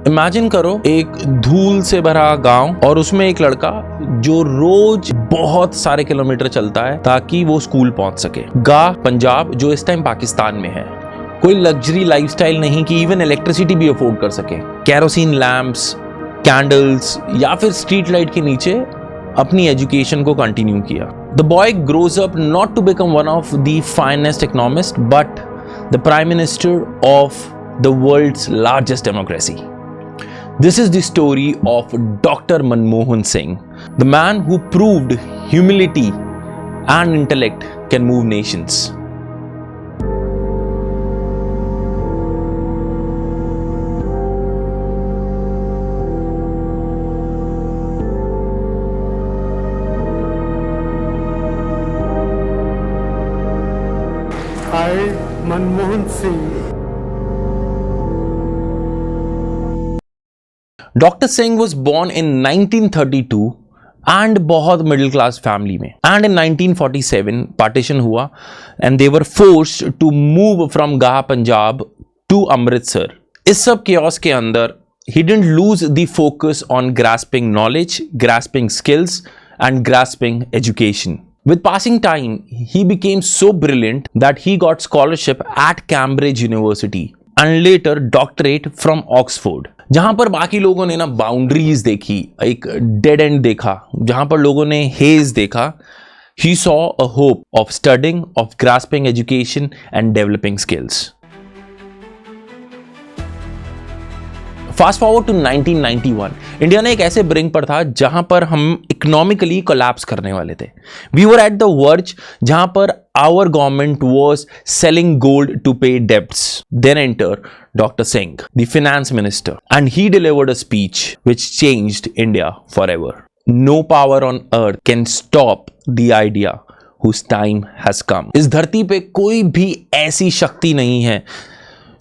Imagine करो एक धूल से भरा गांव और उसमें एक लड़का जो रोज बहुत सारे किलोमीटर चलता है ताकि वो स्कूल पहुंच सके। गा पंजाब, जो इस टाइम पाकिस्तान में है। कोई लग्जरी लाइफस्टाइल नहीं कि इवन इलेक्ट्रिसिटी भी अफोर्ड कर सके। कैरोसिन लैंप्स, कैंडल्स या फिर स्ट्रीट लाइट के नीचे अपनी एजुकेशन को कंटिन्यू किया। The boy grows up not to become one of the finest economist but the prime minister of the world's largest democracy. This is the story of Dr. Manmohan Singh, the man who proved humility and intellect can move nations. I, Manmohan Singh. Doctor Singh was born in 1932 and बहुत middle class family में। And in 1947 partition हुआ and they were forced to move from Gah Punjab to Amritsar. इस सब chaos के अंदर he didn't lose the focus on grasping knowledge, grasping skills and grasping education. With passing time, he became so brilliant that he got scholarship at Cambridge University and later doctorate from Oxford. जहां पर बाकी लोगों ने ना boundaries देखी, एक dead and देखा, जहां पर लोगों ने हेज देखा, he saw a hope of studying, of grasping education and developing skills. Fast forward to 1991, India ने एक ऐसे ब्रिंक पर था जहां पर हम इकोनॉमिकली कोलैप्स करने वाले थे। We were at the verge जहां पर our government was selling gold to pay debts. Then enter doctor Singh, the finance minister, and he delivered a speech which changed India forever. No power on earth can stop the idea whose time has come. इस धरती पे कोई भी ऐसी शक्ति नहीं है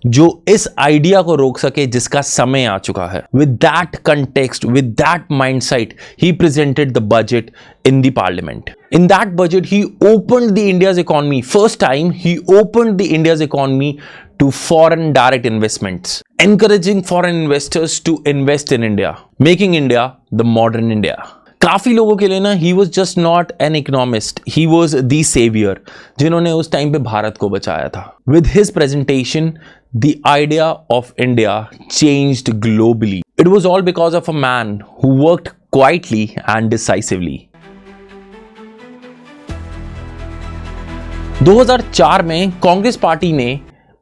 जो इस आइडिया को रोक सके जिसका समय आ चुका है। With that context, with that mindset, he presented the budget in the parliament. In that budget he opened the India's economy. First time he opened the India's economy to foreign direct investments, encouraging foreign investors to invest in India, making India the modern India. काफी लोगों के लिए ना he was just not an economist, he was the savior, जिन्होंने उस time पे भारत को बचाया था। With his presentation, the idea of India changed globally. It was all because of a man who worked quietly and decisively. 2004 में Congress party ने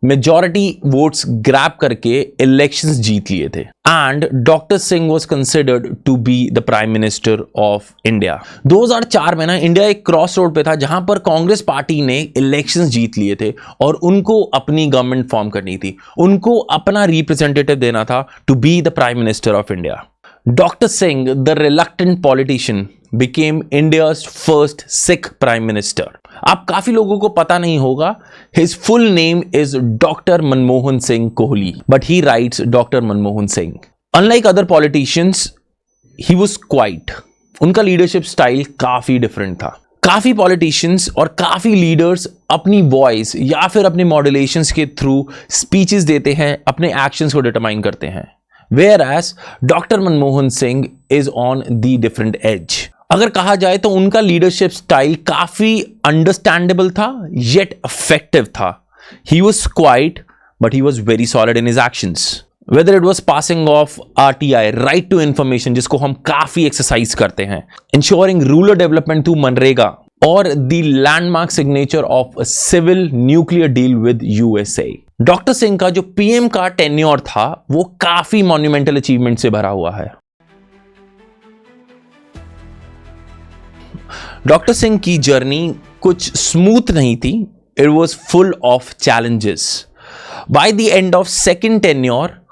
majority votes grab करके elections जीत लिए थे and doctor Singh was considered to be the prime minister of India. 2004 में ना India एक cross road पे था जहां पर कांग्रेस पार्टी ने इलेक्शंस जीत लिए थे और उनको अपनी गवर्नमेंट फॉर्म करनी थी, उनको अपना रिप्रेजेंटेटिव देना था to be the prime minister of India. Doctor Singh, the reluctant politician, became India's first Sikh Prime Minister. आप काफी लोगों को पता नहीं होगा, his full name is Dr. Manmohan Singh Kohli, but he writes Dr. Manmohan Singh. Unlike other politicians, he was quiet. उनका leadership style काफी different था। काफी politicians और काफी leaders अपनी voice या फिर अपने modulations के through speeches देते हैं, अपने actions को determine करते हैं। Whereas Dr. Manmohan Singh is on the different edge. अगर कहा जाए तो उनका लीडरशिप स्टाइल काफी अंडरस्टैंडेबल था येट इफेक्टिव था। He was quiet but he was very solid in his actions. Whether it was passing of RTI, right to information, जिसको हम काफी एक्सरसाइज करते हैं, ensuring rural development through MNREGA, और the landmark signature of civil nuclear deal with USA. Doctor Singh का जो PM का tenure था वो काफी मॉन्यूमेंटल अचीवमेंट से भरा हुआ है। डॉक्टर सिंह की जर्नी कुछ स्मूथ नहीं थी, it was full of challenges. By the end of second tenure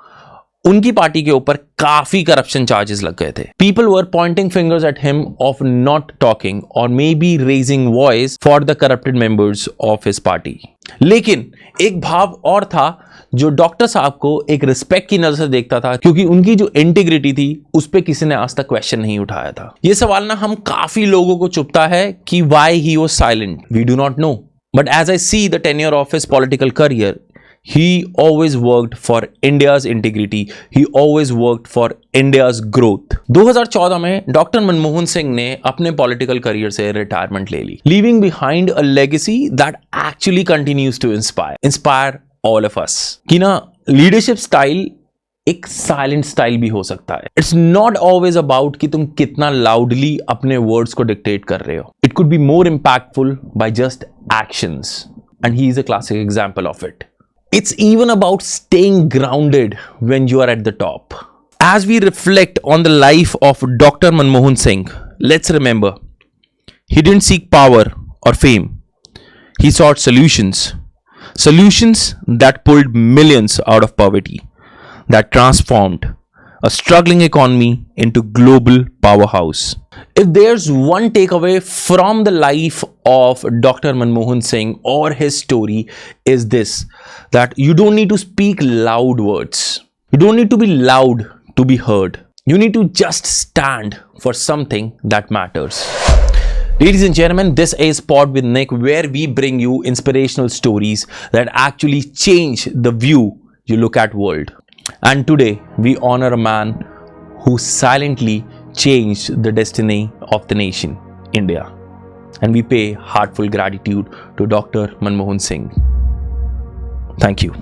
उनकी पार्टी के ऊपर काफी करप्शन चार्जेस लग गए थे। People were pointing fingers at him of not talking और maybe raising voice for the corrupted members of his party. लेकिन एक भाव और था जो डॉक्टर साहब को एक रिस्पेक्ट की नजर से देखता था, क्योंकि उनकी जो इंटीग्रिटी थी उस पर किसी ने आज तक क्वेश्चन नहीं उठाया था। यह सवाल ना हम काफी लोगों को चुभता है कि why he was silent, we do not know, but as I see the tenure of his political career, He always worked for India's integrity. He always worked for India's growth. 2014 में डॉक्टर मनमोहन सिंह ने अपने political career से retirement ले ली, leaving behind a legacy that actually continues to inspire all of us. कि ना leadership style एक silent style भी हो सकता है। इट्स नॉट ऑलवेज अबाउट कि तुम कितना लाउडली अपने वर्ड्स को डिक्टेट कर रहे हो। It could be more impactful by just actions, and he is a classic example of it. It's even about staying grounded when you are at the top. As we reflect on the life of Dr. Manmohan Singh, let's remember, he didn't seek power or fame. He sought solutions. Solutions that pulled millions out of poverty, that transformed a struggling economy into global powerhouse. If there's one takeaway from the life of Dr. Manmohan Singh or his story is this, that you don't need to speak loud words. You don't need to be loud to be heard. You need to just stand for something that matters. Ladies and gentlemen, this is Pod with Nick, where we bring you inspirational stories that actually change the view you look at world. And today we honor a man who silently changed the destiny of the nation, India. And we pay heartfelt gratitude to Dr. Manmohan Singh. Thank you.